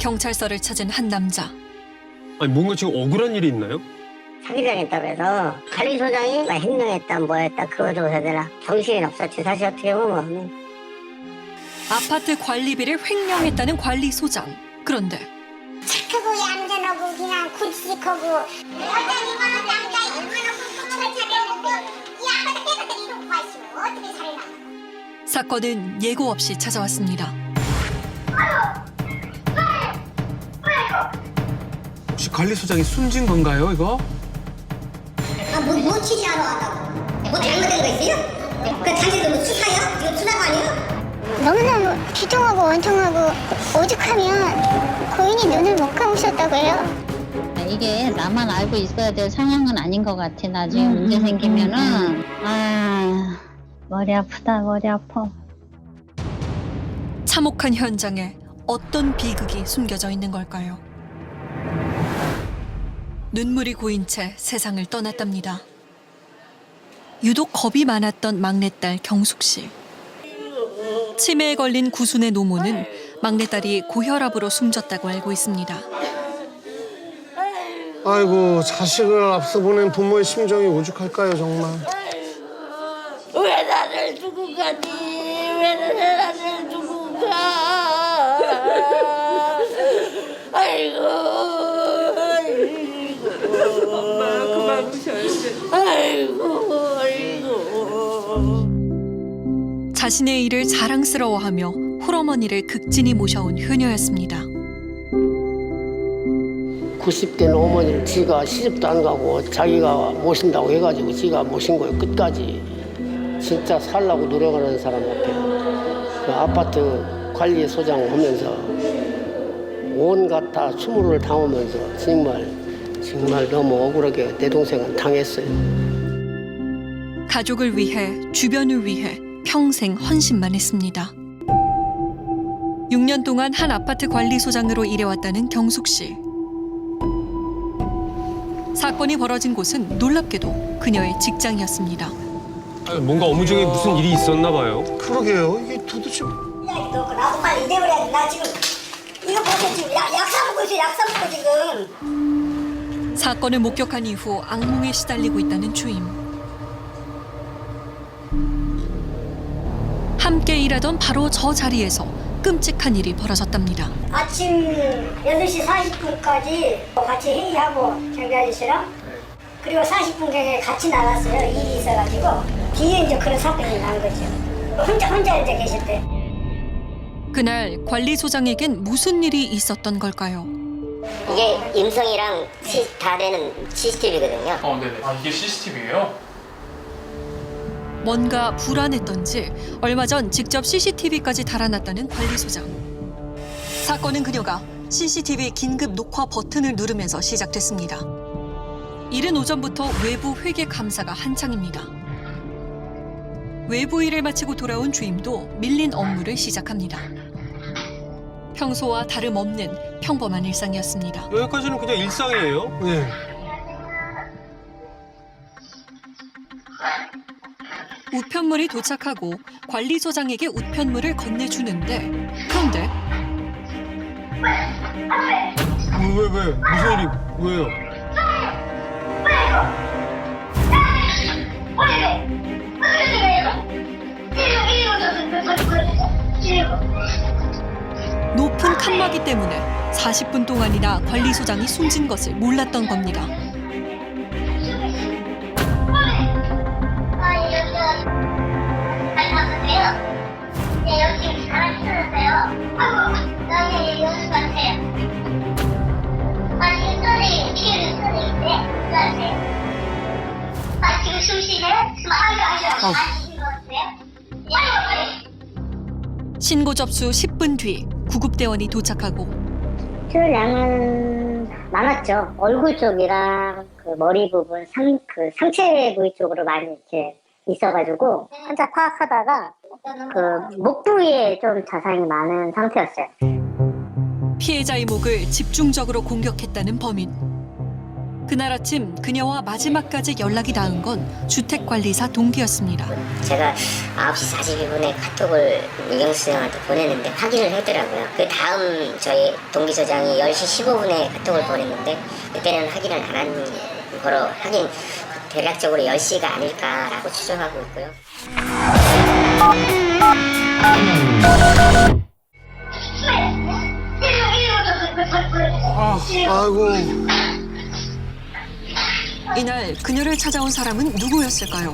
경찰서를 찾은 한 남자. 아니 뭔가 지금 억울한 일이 있나요? 사기당했다고 해서 관리소장이 횡령했다 뭐했다 그거 줘야 되나 정신이 없었지 사실 어떻게 보면. 아파트 관리비를 횡령했다는 관리소장. 그런데 착하고 얌전하고 그냥 굵직하고 여자니만 남자 2만 원 훔쳐를 차려놓고 이 아파트 깨끗하게 이러고 마시고 어떻게 살아나. 사건은 예고 없이 찾아왔습니다. 혹시 관리소장이 숨진 건가요, 이거? 뭐 취재하러 왔다고? 뭐 잘못된 거 있어요? 그 당신도 뭐 수사야? 이거 수사가 아니야? 너무너무 비통하고 원통하고 오죽하면 고인이 눈을 못 감으셨다고 해요. 이게 나만 알고 있어야 될 상황은 아닌 것 같아. 나중에 문제 생기면은 머리 아프다 머리 아파. 참혹한 현장에 어떤 비극이 숨겨져 있는 걸까요? 눈물이 고인 채 세상을 떠났답니다. 유독 겁이 많았던 막내딸 경숙 씨. 치매에 걸린 구순의 노모는 막내딸이 고혈압으로 숨졌다고 알고 있습니다. 아이고, 자식을 앞서 보낸 부모의 심정이 오죽할까요, 정말. 왜 나를 두고 가니? 왜 나를 두고 가? 아이고, 엄마 그만 우셔야지. 아이고. 자신의 일을 자랑스러워하며 홀어머니를 극진히 모셔온 효녀였습니다. 90된 어머니를 지가 시집도 안 가고 자기가 모신다고 해가지고 지가 모신 거예요. 끝까지. 진짜 살라고 노력하는 사람 같아요. 그 아파트 관리소장 하면서 온갖 다 추모를 당하면서 정말 너무 억울하게 내 동생은 당했어요. 가족을 위해, 주변을 위해 평생 헌신만 했습니다. 6년 동안 한 아파트 관리소장으로 일해왔다는 경숙 씨. 사건이 벌어진 곳은 놀랍게도 그녀의 직장이었습니다. 아니, 뭔가 업무중에 무슨 일이 있었나 봐요. 그러게요. 이게 도대체. 나도 빨리 이래버려야지. 나 지금 이거 보세요. 지금 약 사먹고 있어. 약 사먹고 지금. 사건을 목격한 이후 악몽에 시달리고 있다는 주임. 함께 일하던 바로 저 자리에서 끔찍한 일이 벌어졌답니다. 아침 8시 40분까지 같이 회의하고 경비 아저씨랑 그리고 40분경에 같이 나갔어요. 일이 있어가지고 뒤에 이제 그런 사건이 난 거죠. 혼자 이제 계실 때. 그날 관리소장에겐 무슨 일이 있었던 걸까요? 이게 음성이랑 다 되는 CCTV거든요. 네네. 이게 CCTV예요? 뭔가 불안했던지 얼마 전 직접 CCTV까지 달아놨다는 관리소장. 사건은 그녀가 CCTV 긴급 녹화 버튼을 누르면서 시작됐습니다. 이른 오전부터 외부 회계 감사가 한창입니다. 외부 일을 마치고 돌아온 주임도 밀린 업무를 시작합니다. 평소와 다름없는 평범한 일상이었습니다. 여기까지는 그냥 일상이에요. 네. 우편물이 도착하고 관리소장에게 우편물을 건네주는데 그런데 왜? 무슨 일이, 왜요? 높은 칸막이 때문에 40분 동안이나 관리소장이 숨진 것을 몰랐던 겁니다. 네, 여기 사람 있었어요. 여기 연수 같아요. 지금 선생님, 피해를 선생님인데, 누구세요? 지금 숨 쉬세요? 안 쉬신 것 같으세요? 신고 접수 10분 뒤 구급대원이 도착하고 술 양은 많았죠. 얼굴 쪽이랑 그 머리 부분, 그 상체 부위 쪽으로 많이 이렇게 있어가지고 혼자 파악하다가 그 목 부위에 좀 자상이 많은 상태였어요. 피해자의 목을 집중적으로 공격했다는 범인. 그날 아침 그녀와 마지막까지 연락이 닿은 건 주택관리사 동기였습니다. 제가 9시 42분에 카톡을 이경수 소장한테 보냈는데 확인을 했더라고요. 그 다음 저희 동기 소장이 10시 15분에 카톡을 보냈는데 그때는 확인을 안 한 거로 하긴 대략적으로 10시가 아닐까라고 추정하고 있고요. 아이고. 이날 그녀를 찾아온 사람은 누구였을까요?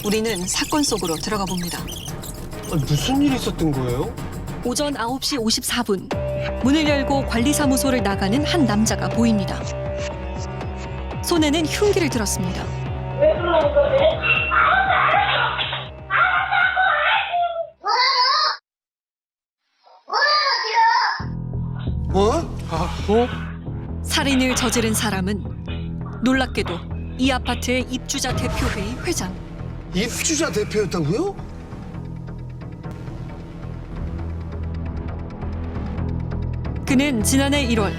우리는 사건 속으로 들어가 봅니다. 아니, 무슨 일이 있었던 거예요? 오전 9시 54분 문을 열고 관리사무소를 나가는 한 남자가 보입니다. 손에는 흉기를 들었습니다. 살인을 저지른 사람은 놀랍게도 이 아파트의 입주자 대표회의 회장. 입주자 대표였다고요? 그는 지난해 1월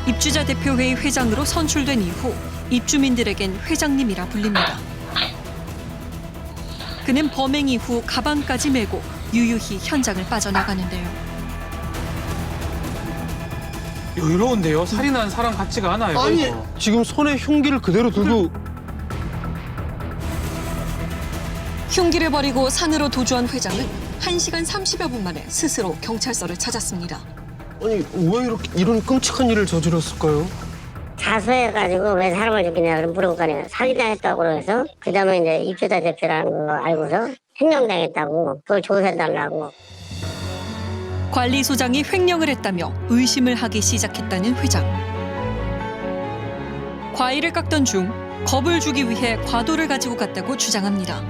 입주자 대표회의 회장으로 선출된 이후 입주민들에겐 회장님이라 불립니다. 그는 범행 이후 가방까지 메고 유유히 현장을 빠져나가는데요. 여유로운데요? 살인한 사람 같지가 않아요. 아니, 이거. 지금 손에 흉기를 그대로 들고 흉기를 버리고 산으로 도주한 회장은 1시간 30여 분 만에 스스로 경찰서를 찾았습니다. 아니, 왜 이렇게 이런 끔찍한 일을 저질렀을까요? 자수해가지고 왜 사람을 죽이냐 물어보니까 살인당했다고 그래서 그 다음에 이제 입주자 대표라는 거 알고서 횡령당했다고 그걸 조사해달라고. 관리소장이 횡령을 했다며 의심을 하기 시작했다는 회장. 과일을 깎던 중 겁을 주기 위해 과도를 가지고 갔다고 주장합니다.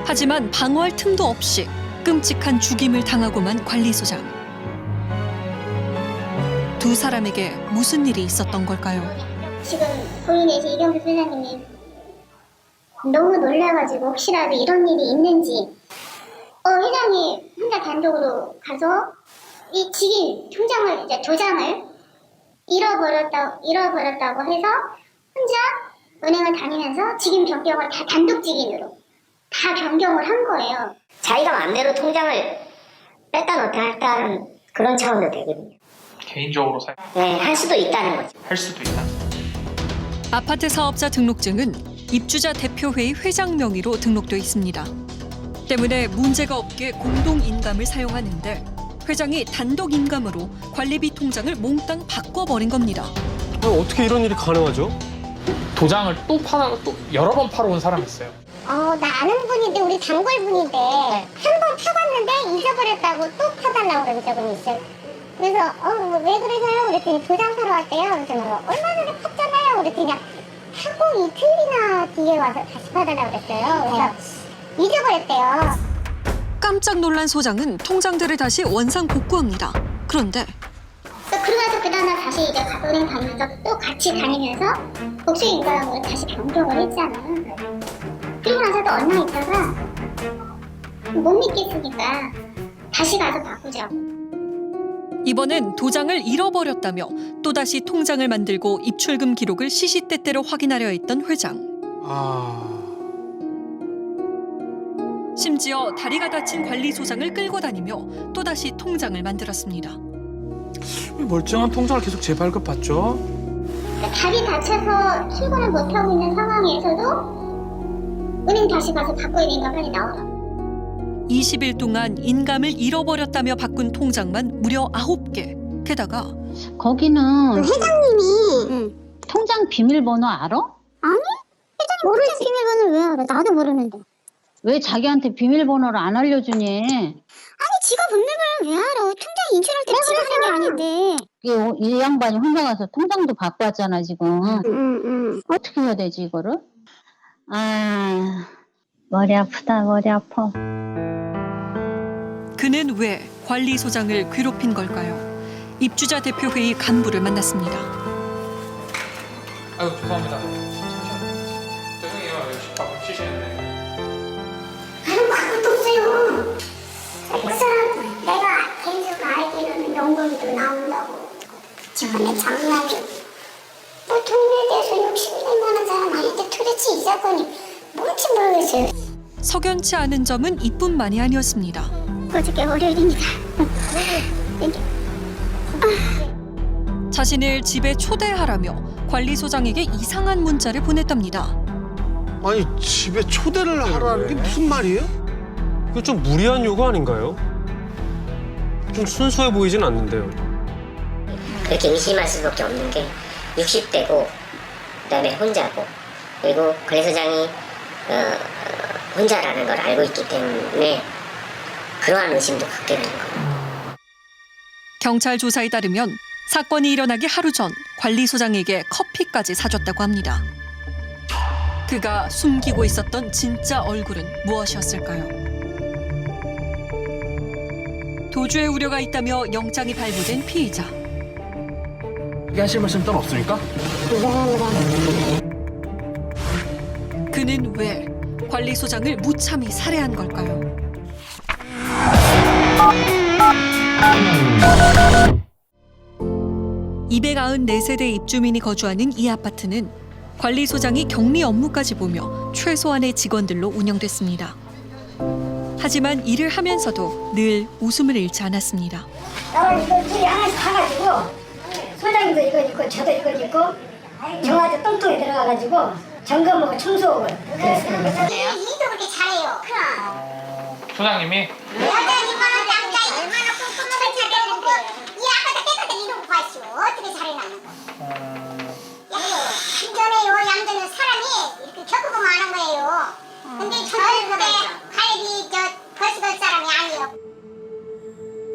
하지만 방어할 틈도 없이 끔찍한 죽임을 당하고만 관리소장. 두 사람에게 무슨 일이 있었던 걸까요? 지금 고인의 이경수 소장님이 너무 놀라가지고 혹시라도 이런 일이 있는지 회장이 혼자 단독으로 가서 이 지인 통장을 이제 도장을 잃어버렸다고 해서 혼자 은행을 다니면서 직인 변경을 다 단독 직인으로 다 변경을 한 거예요. 자기가 마음대로 통장을 뺐다 넣다 했다는 그런 차원도 되거든요. 개인적으로 네, 할 수도 있다는 거죠. 할 수도 있다. 아파트 사업자 등록증은 입주자 대표회의 회장 명의로 등록돼 있습니다. 때문에 문제가 없게 공동 인감을 사용하는데 회장이 단독 인감으로 관리비 통장을 몽땅 바꿔버린 겁니다. 어떻게 이런 일이 가능하죠? 도장을 또 여러 번 팔아온 사람이 있어요. 나 아는 분인데 우리 단골 분인데 한 번 파봤는데 잊어버렸다고 또 파달라고 그런 적은 있어요. 그래서 왜 그러세요? 그랬더니 도장 사러 왔대요. 그래서 얼마 전에 팠잖아요. 그랬더니 하고 이틀이나 뒤에 와서 다시 받으라고 그랬어요. 그래서 잊어버렸대요. 깜짝 놀란 소장은 통장들을 다시 원상 복구합니다. 그런데 그러면서 그 다음날 다시 이제 은행 다니면서 또 같이 다니면서 복수인가로 다시 변경을 했잖아. 그리고 나서도 얼마 있다가 못 믿겠으니까 다시 가서 바꾸자고. 이번엔 도장을 잃어버렸다며 또다시 통장을 만들고 입출금 기록을 시시때때로 확인하려 했던 회장. 심지어 다리가 다친 관리소장을 끌고 다니며 또다시 통장을 만들었습니다. 멀쩡한 통장을 계속 재발급받죠? 다리 다쳐서 출근을 못하고 있는 상황에서도 은행 다시 가서 바꿔야 되니까 빨리 나오라고. 20일 동안 인감을 잃어버렸다며 바꾼 통장만 무려 9개. 게다가 거기는 회장님이 통장 비밀번호 알아? 아니? 회장님 모르지. 비밀번호를 왜 알아? 나도 모르는데. 왜 자기한테 비밀번호를 안 알려주니? 아니 지가 비밀번호를 왜 알아? 통장 인출할 때 지가 하는 게 아닌데. 이 양반이 혼자 가서 통장도 바꿔왔잖아 지금. 어떻게 해야 되지 이거를? 머리 아프다 머리 아파. 그는 왜 관리소장을 괴롭힌 걸까요? 입주자 대표회의 간부를 만났습니다. 아유 죄송합니다. 죄송해요. 밥 쉬시는데. 그것도 없어요. 그 사람 내가 계속 알기로는 연금도 나온다고. 저번에 작년에 뭐 동네에 대해서 욕심이 날 만한 사람 아닌데 도대체 이 사건이 뭔지 모르겠어요. 석연치 않은 점은 이뿐만이 아니었습니다. 어저께 월요일입니다. 자신을 집에 초대하라며 관리소장에게 이상한 문자를 보냈답니다. 아니 집에 초대를 하라는 게 무슨 말이에요? 이거 좀 무리한 요구 아닌가요? 좀 순수해 보이진 않는데요. 그렇게 의심할 수밖에 없는 게 60대고 그다음에 혼자고 그리고 관리소장이 혼자라는 걸 알고 있기 때문에 그러한 의심도 갖게 되는 거예요. 경찰 조사에 따르면 사건이 일어나기 하루 전 관리소장에게 커피까지 사줬다고 합니다. 그가 숨기고 있었던 진짜 얼굴은 무엇이었을까요? 도주의 우려가 있다며 영장이 발부된 피의자. 하실 말씀 따로 없습니까? 그는 왜 관리소장을 무참히 살해한 걸까요? (294세대) 입주민이 거주하는 이 아파트는 관리소장이 격리 업무까지 보며 최소한의 직원들로 운영됐습니다. 하지만 일을 하면서도 늘 웃음을 잃지 않았습니다. 나는 이거 둘이 하나씩 사가지고 소장님도 이거 입고 저도 이거 입고 정화조 똥통에 들어가가지고 점검하고 청소하고 그랬어요. 일도 그렇게 잘해요. 소장님이 여자니까 남자 얼마나 꼼꼼하게 잘해놓고 이 아파트 깨끗하게 이러고 봤슈. 어떻게 잘해놨는 거. 얌전해요. 얌전한 사람이 이렇게 겪어보면 아는 거예요. 근데 저는 갈비 거시걸 사람이 아니에요.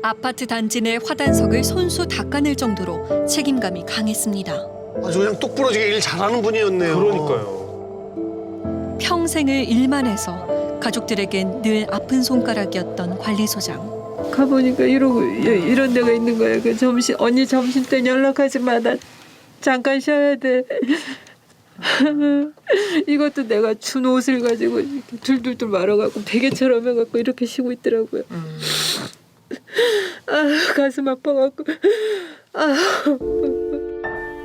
아파트 단지 내 화단석을 손수 닦아낼 정도로 책임감이 강했습니다. 아주 그냥 똑부러지게 일 잘하는 분이었네요. 그러니까요. 평생을 일만 해서 가족들에겐 늘 아픈 손가락이었던 관리소장. 가보니까 이런 데가 있는 거야. 그 언니 점심 때 연락하지 마. 나 잠깐 쉬어야 돼. 이것도 내가 준 옷을 가지고 이렇게 둘둘둘 말아갖고 베개처럼 해갖고 이렇게 쉬고 있더라고요. 가슴 아파갖고.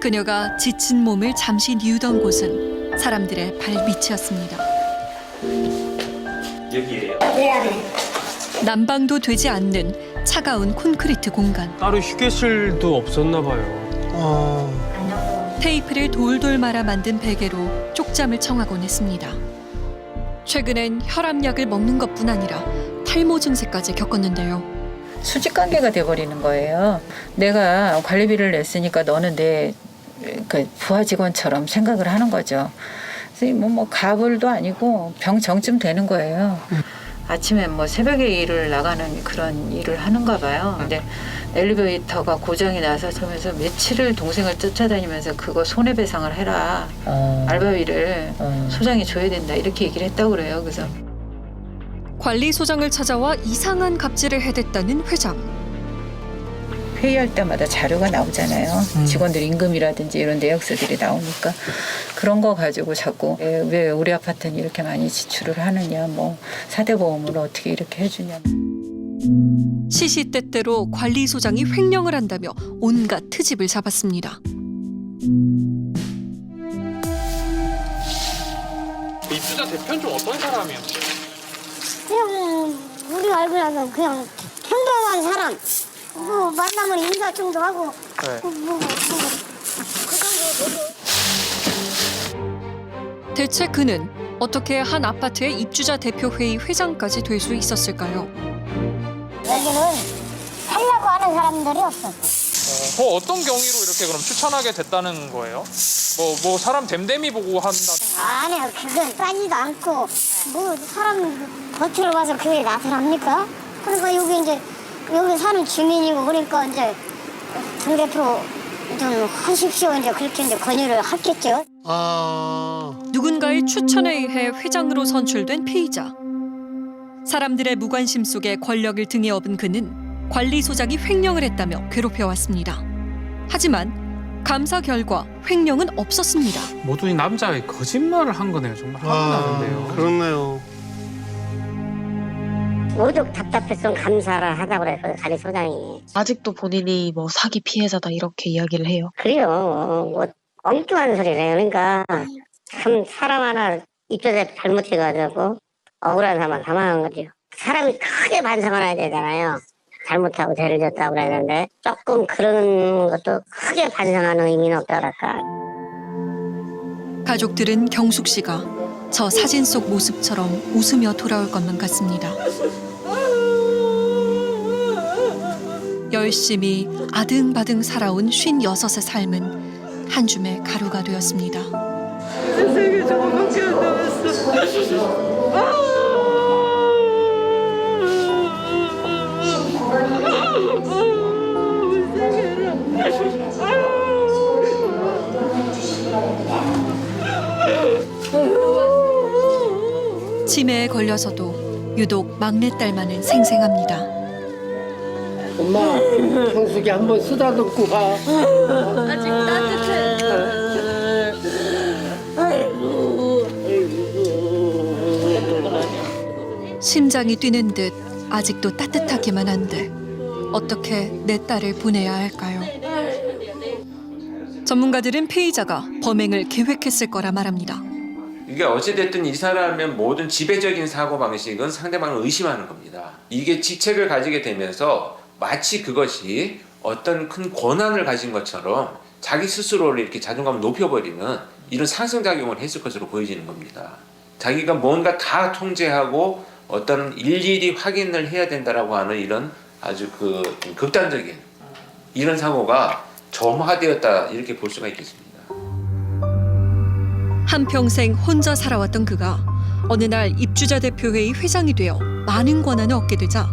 그녀가 지친 몸을 잠시 뉘우던 곳은 사람들의 발밑이었습니다. 여기에요? 네. 난방도 되지 않는 차가운 콘크리트 공간. 따로 휴게실도 없었나 봐요. 테이프를 돌돌 말아 만든 베개로 쪽잠을 청하곤 했습니다. 최근엔 혈압약을 먹는 것뿐 아니라 탈모 증세까지 겪었는데요. 수직 관계가 돼버리는 거예요. 내가 관리비를 냈으니까 너는 내 그 부하 직원처럼 생각을 하는 거죠. 그래서 뭐 가불도 아니고 병정쯤 되는 거예요. 아침에 뭐 새벽에 일을 나가는 그런 일을 하는가 봐요. 근데 엘리베이터가 고장이 나서 저면서 며칠을 동생을 쫓아다니면서 그거 손해배상을 해라. 알바비를 소장이 줘야 된다. 이렇게 얘기를 했다고 그래요. 그래서 관리소장을 찾아와 이상한 갑질을 해댔다는 회장. 회의할 때마다 자료가 나오잖아요. 직원들 임금이라든지 이런 내역서들이 나오니까 그런 거 가지고 자꾸 왜 우리 아파트는 이렇게 많이 지출을 하느냐, 뭐 4대 보험을 어떻게 이렇게 해주냐. 시시때때로 관리소장이 횡령을 한다며 온갖 트집을 잡았습니다. 입주자 대표는 좀 어떤 사람이에요? 그냥 우리 알고라도 그냥 평범한 사람. 뭐 만나면 인사 정도 하고 그 정도. 대체 그는 어떻게 한 아파트의 입주자 대표회의 회장까지 될 수 있었을까요? 여기는 하려고 하는 사람들이 없어. 어떤 경위로 이렇게 그럼 추천하게 됐다는 거예요? 뭐 사람 댐댐이 보고 한다. 아니요, 그건 따지도 않고 뭐 사람 겉으로 봐서 그게 나타납니까? 그러니까 여기 이제 여기 사는 주민이고 그러니까 이제 당대표 좀 하십시오 이제 그렇게 이제 권유를 하겠죠. 누군가의 추천에 의해 회장으로 선출된 피의자. 사람들의 무관심 속에 권력을 등에 업은 그는 관리소장이 횡령을 했다며 괴롭혀왔습니다. 하지만 감사 결과 횡령은 없었습니다. 모두 이 남자의 거짓말을 한 거네요. 정말 화나는데요. 그렇네요. 오죽 답답했으면 감사를 하자고 그랬어요, 관리소장이. 아직도 본인이 뭐 사기 피해자다 이렇게 이야기를 해요. 그래요. 뭐 엉뚱한 소리래요. 그러니까 참 사람 하나 입주자 잘못해가지고 억울한 사람만 사망한 거죠. 사람이 크게 반성을 해야 되잖아요. 잘못하고 죄를 졌다고 그랬는데 조금 그런 것도 크게 반성하는 의미는 없다 그럴까. 가족들은 경숙 씨가 저 사진 속 모습처럼 웃으며 돌아올 것만 같습니다. 열심히 아등바등 살아온 56의 삶은 한 줌의 가루가 되었습니다. 세상에 저거밖에 안 남았어. 치매에 걸려서도 유독 막내딸만은 생생합니다. 엄마, 형숙이 한번 쓰다듬고 가. 아직 따뜻해. 심장이 뛰는 듯 아직도 따뜻하기만 한데 어떻게 내 딸을 보내야 할까요? 전문가들은 피의자가 범행을 계획했을 거라 말합니다. 이게 어찌됐든 이 사람의 모든 지배적인 사고방식은 상대방을 의심하는 겁니다. 이게 지책을 가지게 되면서 마치 그것이 어떤 큰 권한을 가진 것처럼 자기 스스로를 이렇게 자존감을 높여버리는 이런 상승작용을 했을 것으로 보여지는 겁니다. 자기가 뭔가 다 통제하고 어떤 일일이 확인을 해야 된다라고 하는 이런 아주 극단적인 이런 사고가 점화되었다 이렇게 볼 수가 있겠습니다. 한평생 혼자 살아왔던 그가 어느 날 입주자 대표회의 회장이 되어 많은 권한을 얻게 되자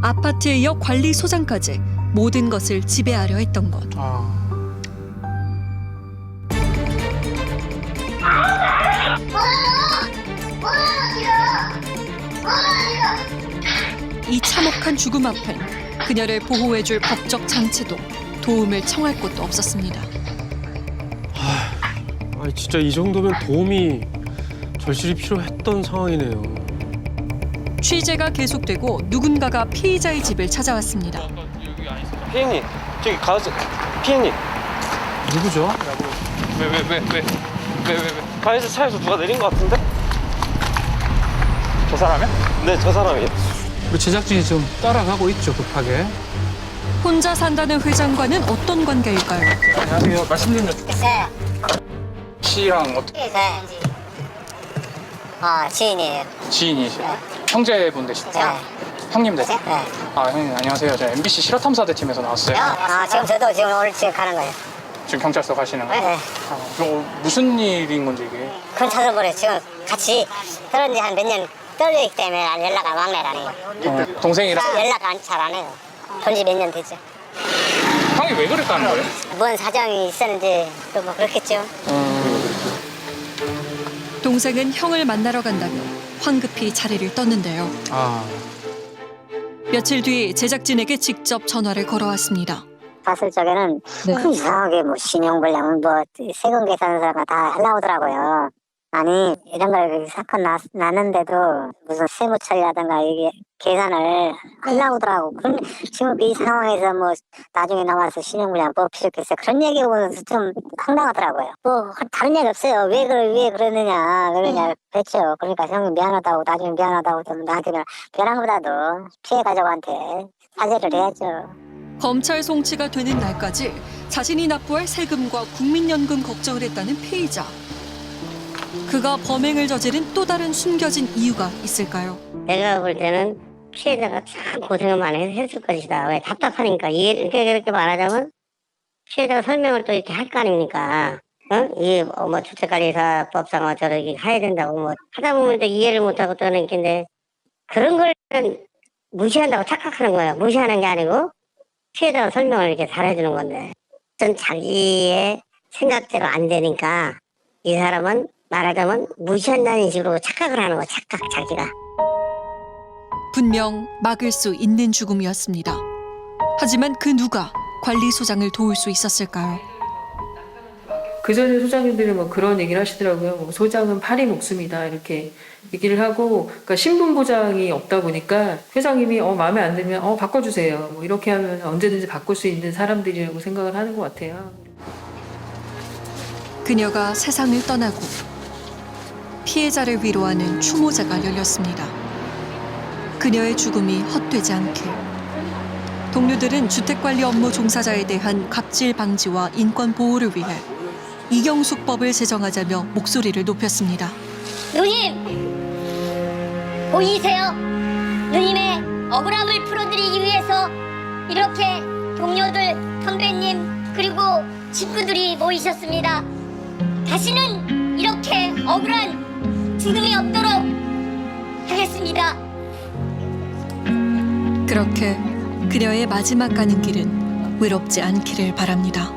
아파트에 이어 관리소장까지 모든 것을 지배하려 했던 것. 이 참혹한 죽음 앞엔 그녀를 보호해줄 법적 장치도 도움을 청할 곳도 없었습니다. 아니 진짜 이 정도면 도움이 절실히 필요했던 상황이네요. 취재가 계속되고 누군가가 피의자의 집을 찾아왔습니다. 피해님, 저기 가서 피해님. 누구죠? 왜? 가해자 차에서 누가 내린 것 같은데? 저 사람이야? 네, 저 사람이에요. 우리 제작진이 지금 따라가고 있죠, 급하게. 혼자 산다는 회장과는 어떤 관계일까요? 안녕하세요. 말씀 좀 네. 씨랑 어떻게 지인이에요. 지인이세요? 형제분 되시죠? 형님 되세요? 네. 아, 형님 안녕하세요. 저 MBC 실화탐사대팀에서 나왔어요. 지금 저도 지금 오늘 지금 가는 거예요. 지금 경찰서 가시는 거예요? 네. 무슨 일인 건지 이게? 그건 찾아보래. 지금 같이 그런 지 한 몇 년 떨어졌기 때문에 연락 안 막내라니. 동생이랑 연락 잘 안 해요. 본지 몇 년 됐죠. 형이 왜 그랬다는 거예요? 뭔 사정이 있었는지 또 뭐 그렇겠죠. 동생은 형을 만나러 간다며 황급히 자리를 떴는데요. 며칠 뒤 제작진에게 직접 전화를 걸어왔습니다. 봤을 적에는 이상하게 뭐 신용불량 뭐 세금 계산하는 사람 다 올라오더라고요. 아니 이런 걸 사건 났는데도 무슨 세무처리라든가 이게 계산을 하려고더라고. 그럼 지금 이 상황에서 뭐 나중에 나와서 신용불량 뽑히셨겠어요. 그런 얘기 보면서 좀 황당하더라고요. 뭐 다른 얘기 없어요. 왜 그러느냐 그랬죠. 그러니까 형이 미안하다고 나중에 미안하다고 좀 나한테 변한 것보다도 피해 가족한테 사죄를 해야죠. 검찰 송치가 되는 날까지 자신이 납부할 세금과 국민연금 걱정을 했다는 피의자. 그가 범행을 저지른 또 다른 숨겨진 이유가 있을까요? 내가 볼 때는 피해자가 참 고생을 많이 했을 것이다. 왜 답답하니까 이렇게 말하자면 피해자가 설명을 또 이렇게 할 거 아닙니까? 이 뭐 주택관리사법상 어쩌고 해야 된다고 뭐 하다 보면 또 이해를 못하고 또는 이렇게 그런 걸 무시한다고 착각하는 거예요. 무시하는 게 아니고 피해자가 설명을 이렇게 잘해주는 건데 전 자기의 생각대로 안 되니까 이 사람은 말하자면 무시한다는 식으로 착각을 하는 거야. 착각 자기가. 분명 막을 수 있는 죽음이었습니다. 하지만 그 누가 관리소장을 도울 수 있었을까요? 그 전에 소장님들이 뭐 그런 얘기를 하시더라고요. 뭐 소장은 파리 목숨이다 이렇게 얘기를 하고, 그러니까 신분 보장이 없다 보니까 회장님이 마음에 안 들면 바꿔주세요. 뭐 이렇게 하면 언제든지 바꿀 수 있는 사람들이라고 생각을 하는 것 같아요. 그녀가 세상을 떠나고 피해자를 위로하는 추모자가 열렸습니다. 그녀의 죽음이 헛되지 않게 동료들은 주택관리 업무 종사자에 대한 갑질 방지와 인권 보호를 위해 이경숙법을 제정하자며 목소리를 높였습니다. 누님 보이세요? 누님의 억울함을 풀어드리기 위해서 이렇게 동료들, 선배님 그리고 친구들이 모이셨습니다. 다시는 이렇게 억울한 죽음이 없도록 하겠습니다. 그렇게 그녀의 마지막 가는 길은 외롭지 않기를 바랍니다.